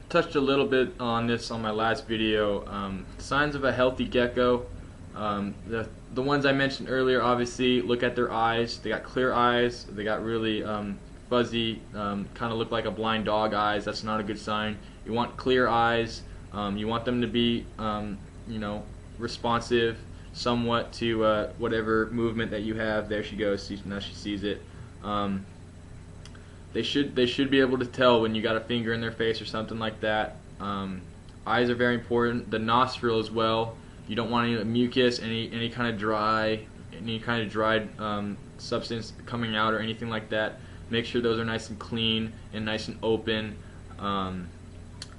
touched a little bit on this on my last video. Signs of a healthy gecko. The ones I mentioned earlier, obviously, look at their eyes. They got clear eyes. They got really fuzzy, kind of look like a blind dog eyes. That's not a good sign. You want clear eyes. You want them to be, responsive somewhat to whatever movement that you have. There she goes. Now she sees it. They should be able to tell when you got a finger in their face or something like that. Eyes are very important. The nostril as well. You don't want any mucus, any kind of dried substance coming out or anything like that. Make sure those are nice and clean and nice and open. The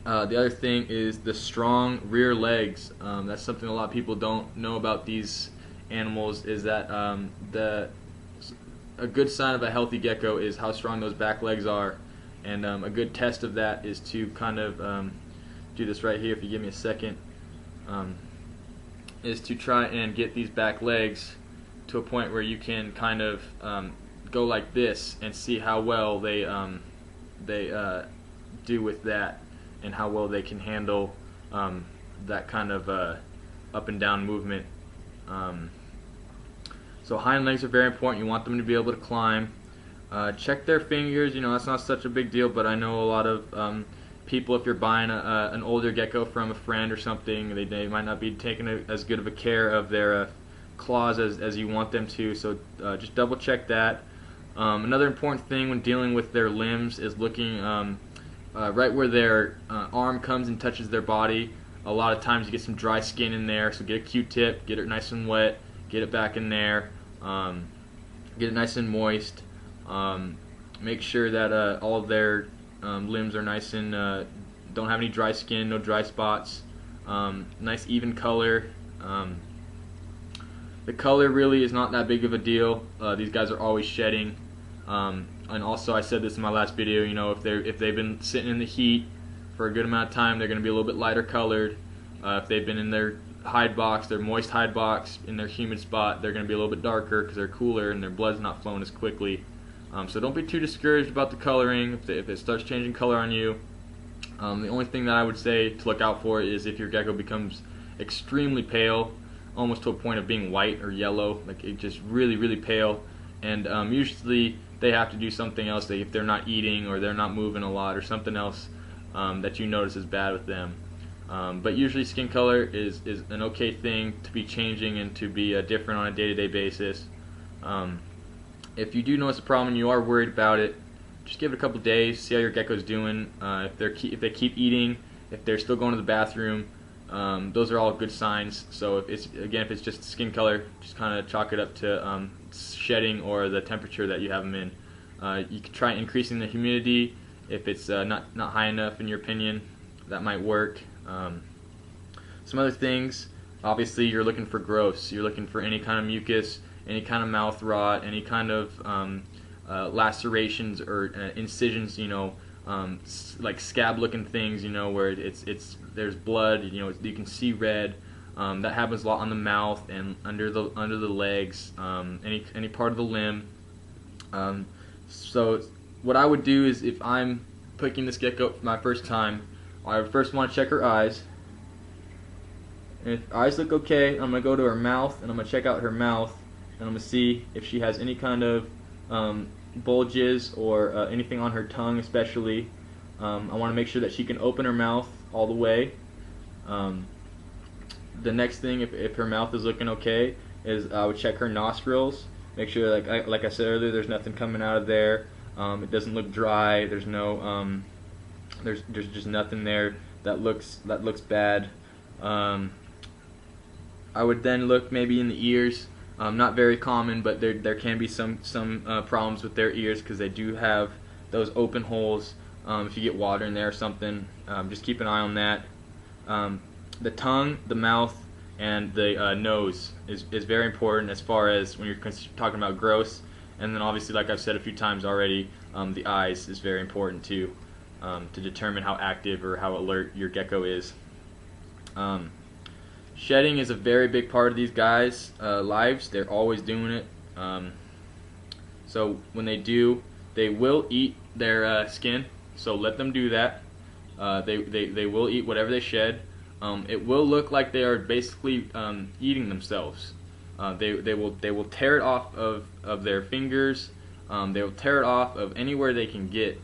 other thing is the strong rear legs. That's something a lot of people don't know about these animals. Is that a good sign of a healthy gecko is how strong those back legs are, and a good test of that is to kind of do this right here. If you give me a second, is to try and get these back legs to a point where you can kind of go like this and see how well they do with that, and how well they can handle that kind of up and down movement. So hind legs are very important. You want them to be able to climb. Check their fingers. That's not such a big deal, but I know a lot of people, if you're buying an older gecko from a friend or something, they might not be taking as good of a care of their claws as you want them to. So just double check that. Another important thing when dealing with their limbs is looking right where their arm comes and touches their body. A lot of times you get some dry skin in there, so get a Q-tip, get it nice and wet, get it back in there, get it nice and moist. Make sure that all of their limbs are nice and don't have any dry skin, no dry spots. Nice even color. The color really is not that big of a deal. These guys are always shedding. And also, I said this in my last video, if they've been sitting in the heat for a good amount of time, they're going to be a little bit lighter colored. If they've been in their hide box, their moist hide box, in their humid spot, they're going to be a little bit darker because they're cooler and their blood's not flowing as quickly. So don't be too discouraged about the coloring if it starts changing color on you. The only thing that I would say to look out for is if your gecko becomes extremely pale, almost to a point of being white or yellow, like it just really, really pale. And usually they have to do something else. If they're not eating or they're not moving a lot or something else that you notice is bad with them. But usually skin color is an okay thing to be changing and to be different on a day-to-day basis. If you do notice a problem and you are worried about it, just give it a couple days, see how your gecko's doing. If they keep eating, if they're still going to the bathroom, those are all good signs. So if it's just skin color, just kind of chalk it up to shedding or the temperature that you have them in. You can try increasing the humidity if it's not high enough in your opinion. That might work. Some other things, obviously you're looking for growths. You're looking for any kind of mucus, any kind of mouth rot, any kind of lacerations or incisions, like scab-looking things, where there's blood, you can see red. That happens a lot on the mouth and under the legs, any part of the limb. So what I would do is, if I'm picking this gecko up for my first time, I would first want to check her eyes. And if eyes look okay, I'm going to go to her mouth and I'm going to check out her mouth, and I'm going to see if she has any kind of bulges or anything on her tongue especially. I want to make sure that she can open her mouth all the way. The next thing, if her mouth is looking okay, is I would check her nostrils. Make sure, like I said earlier, there's nothing coming out of there. It doesn't look dry. There's no there's just nothing there that looks bad. I would then look maybe in the ears. Not very common, but there can be some problems with their ears because they do have those open holes. If you get water in there or something, just keep an eye on that. The tongue, the mouth, and the nose is very important as far as when you're talking about growth. And then obviously, like I've said a few times already, the eyes is very important too, to determine how active or how alert your gecko is. Shedding is a very big part of these guys' lives. They're always doing it. So when they do, they will eat their skin. So let them do that. They will eat whatever they shed. It will look like they are basically eating themselves. They will tear it off of their fingers. They will tear it off of anywhere they can get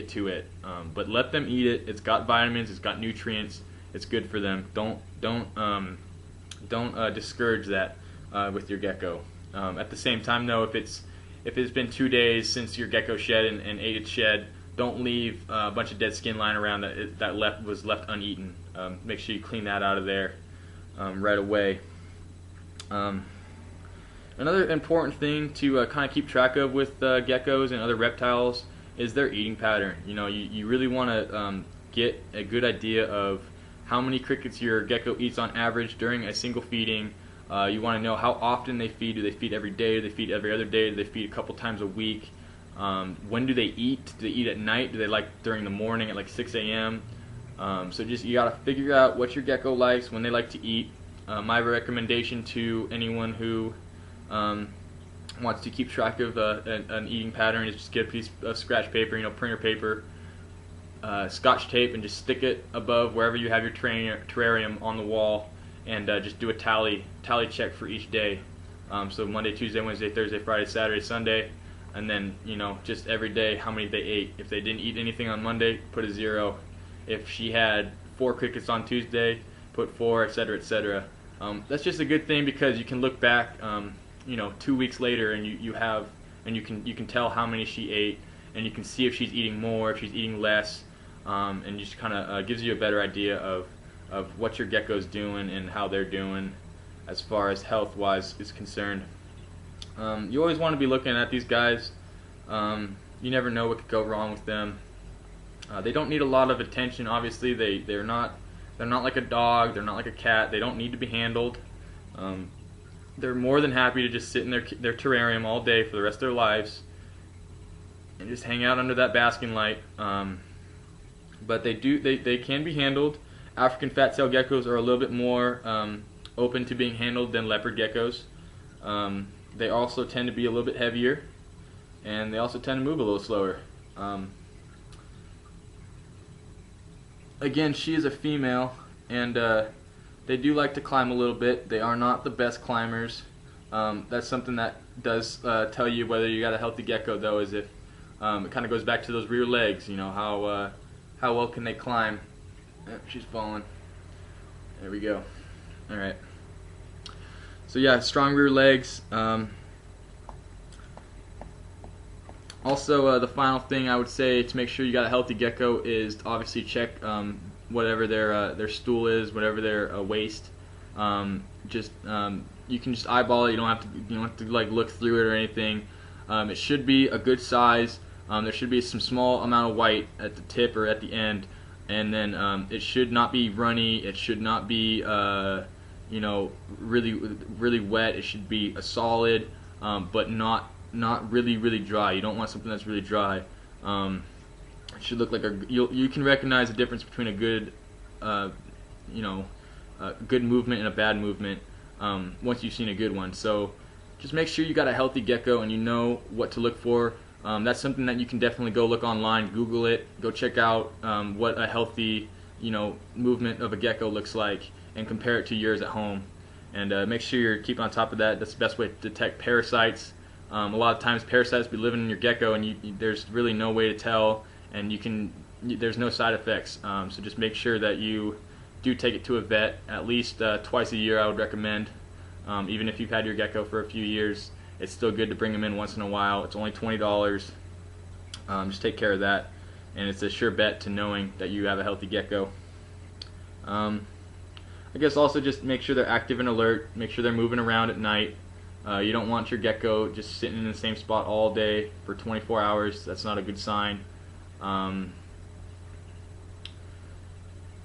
to it. But let them eat it. It's got vitamins. It's got nutrients. It's good for them. Don't discourage that with your gecko. At the same time, though, if it's been 2 days since your gecko shed and ate its shed, don't leave a bunch of dead skin lying around that was left uneaten. Make sure you clean that out of there right away. Another important thing to kind of keep track of with geckos and other reptiles is their eating pattern. You really want to get a good idea of how many crickets your gecko eats on average during a single feeding. You want to know how often they feed. Do they feed every day? Do they feed every other day? Do they feed a couple times a week? When do they eat? Do they eat at night? Do they like during the morning at like 6 a.m.? So you gotta figure out what your gecko likes, when they like to eat. My recommendation to anyone who wants to keep track of an eating pattern is just get a piece of scratch paper, printer paper, scotch tape, and just stick it above wherever you have your terrarium on the wall, and just do a tally check for each day. So Monday, Tuesday, Wednesday, Thursday, Friday, Saturday, Sunday, and then just every day how many they ate. If they didn't eat anything on Monday, put a 0. If she had 4 crickets on Tuesday, put 4, etc., etc. That's just a good thing because you can look back 2 weeks later and you can tell how many she ate, and you can see if she's eating more, if she's eating less, and just kind of gives you a better idea of what your gecko's doing and how they're doing as far as health wise is concerned. You always want to be looking at these guys. You never know what could go wrong with them. They don't need a lot of attention. Obviously, they're not like a dog. They're not like a cat. They don't need to be handled. They're more than happy to just sit in their terrarium all day for the rest of their lives and just hang out under that basking light. But they can be handled. African fat-tailed geckos are a little bit more open to being handled than leopard geckos. They also tend to be a little bit heavier, and they also tend to move a little slower. Again, she is a female, and they do like to climb a little bit. They are not the best climbers. That's something that does tell you whether you got a healthy gecko, though, is if it kind of goes back to those rear legs. How well can they climb? She's falling. There we go. All right. So yeah, strong rear legs. Also, the final thing I would say to make sure you got a healthy gecko is to obviously check whatever their stool is, whatever their waist. You can just eyeball it. You don't have to like look through it or anything. It should be a good size. There should be some small amount of white at the tip or at the end, and then it should not be runny. It should not be really wet. It should be a solid, but not really dry. You don't want something that's really dry. It should look like you can recognize the difference between a good good movement and a bad movement once you've seen a good one. So just make sure you got a healthy gecko and you know what to look for. That's something that you can definitely go look online, Google it, go check out what a healthy movement of a gecko looks like, and compare it to yours at home. And make sure you're keeping on top of that. That's the best way to detect parasites. A lot of times parasites be living in your gecko, and there's really no way to tell, and there's no side effects. So just make sure that you do take it to a vet at least twice a year. I would recommend. Even if you've had your gecko for a few years, it's still good to bring them in once in a while. It's only $20. Just take care of that, and it's a sure bet to knowing that you have a healthy gecko. I guess also just make sure they're active and alert. Make sure they're moving around at night. You don't want your gecko just sitting in the same spot all day for 24 hours. That's not a good sign.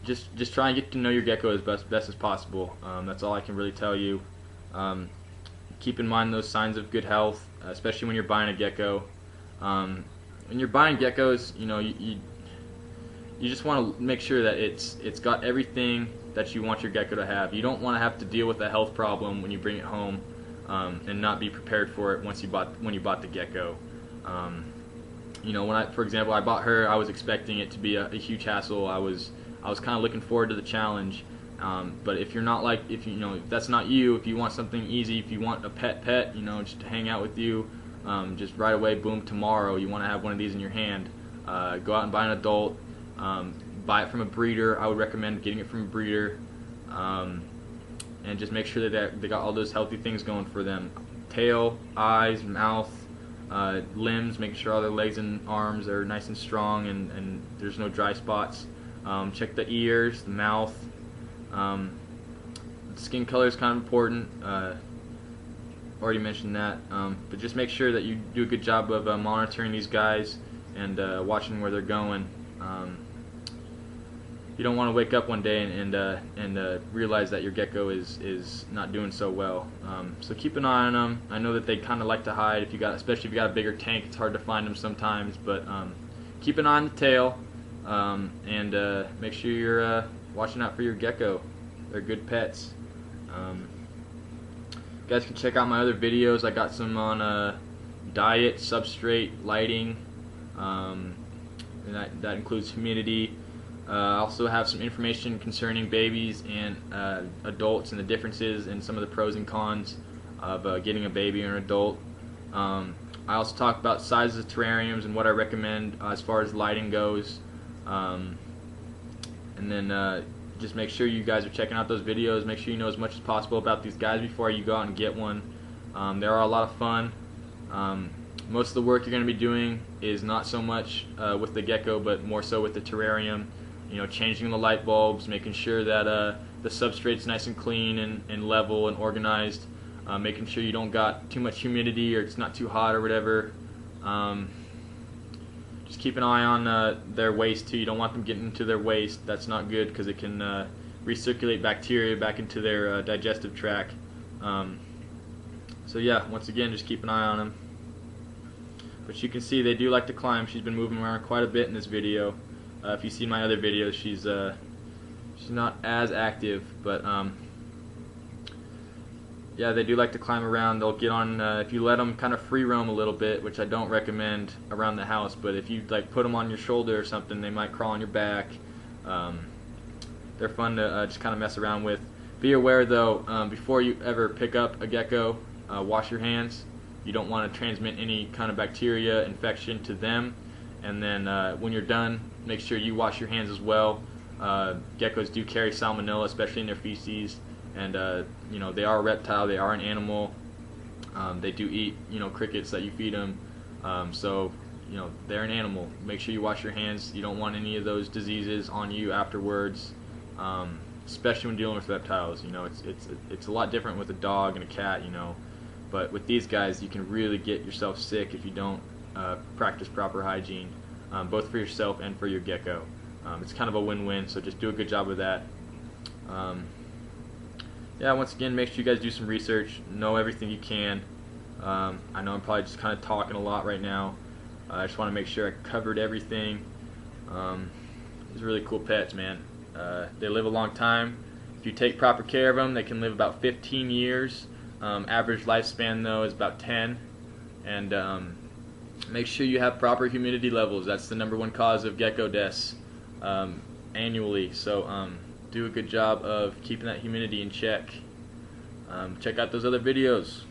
Just try and get to know your gecko as best as possible. That's all I can really tell you. Keep in mind those signs of good health, especially when you're buying a gecko. When you're buying geckos, you just want to make sure that it's got everything that you want your gecko to have. You don't want to have to deal with a health problem when you bring it home, and not be prepared for it when you bought the gecko. You know, for example, I bought her, I was expecting it to be a huge hassle. I was kind of looking forward to the challenge. But if you're not like, if that's not you, if you want something easy, if you want a pet, just to hang out with you, just right away, boom, tomorrow, you want to have one of these in your hand. Go out and buy an adult. Buy it from a breeder. I would recommend getting it from a breeder. And just make sure that they got all those healthy things going for them. Tail, eyes, mouth, limbs, making sure all their legs and arms are nice and strong and there's no dry spots. Check the ears, the mouth. Skin color is kind of important. Already mentioned that. But just make sure that you do a good job of monitoring these guys and watching where they're going. You don't want to wake up one day and realize that your gecko is not doing so well. So keep an eye on them. I know that they kind of like to hide. Especially if you got a bigger tank, it's hard to find them sometimes. But keep an eye on the tail and make sure you're watching out for your gecko. They're good pets. You guys can check out my other videos. I got some on diet, substrate, lighting, and that includes humidity. I also have some information concerning babies and adults and the differences and some of the pros and cons of getting a baby or an adult. I also talk about sizes of terrariums and what I recommend as far as lighting goes. And then just make sure you guys are checking out those videos. Make sure you know as much as possible about these guys before you go out and get one. They are a lot of fun. Most of the work you're going to be doing is not so much with the gecko, but more so with the terrarium. Changing the light bulbs, making sure that the substrate's nice and clean and level and organized, making sure you don't got too much humidity or it's not too hot or whatever. Just keep an eye on their waste too. You don't want them getting into their waste. That's not good because it can recirculate bacteria back into their digestive tract. So yeah, once again, just keep an eye on them. But you can see they do like to climb. She's been moving around quite a bit in this video. If you see my other videos, she's not as active, but yeah, they do like to climb around. They'll get on if you let them kind of free roam a little bit, which I don't recommend around the house. But if you put them on your shoulder or something, they might crawl on your back. They're fun to just kind of mess around with. Be aware though, before you ever pick up a gecko, wash your hands. You don't want to transmit any kind of bacteria infection to them. And then when you're done, make sure you wash your hands as well. Geckos do carry salmonella, especially in their feces, and they are a reptile. They are an animal. They do eat crickets that you feed them. So they're an animal. Make sure you wash your hands. You don't want any of those diseases on you afterwards, especially when dealing with reptiles. It's a lot different with a dog and a cat. But with these guys, you can really get yourself sick if you don't practice proper hygiene, both for yourself and for your gecko. It's kind of a win-win, so just do a good job of that. Yeah, once again, make sure you guys do some research, know everything you can. I know I'm probably just kind of talking a lot right now. I just want to make sure I covered everything. These are really cool pets, man. They live a long time. If you take proper care of them, they can live about 15 years. Average lifespan, though, is about 10. And make sure you have proper humidity levels. That's the #1 cause of gecko deaths annually. So do a good job of keeping that humidity in check. Check out those other videos.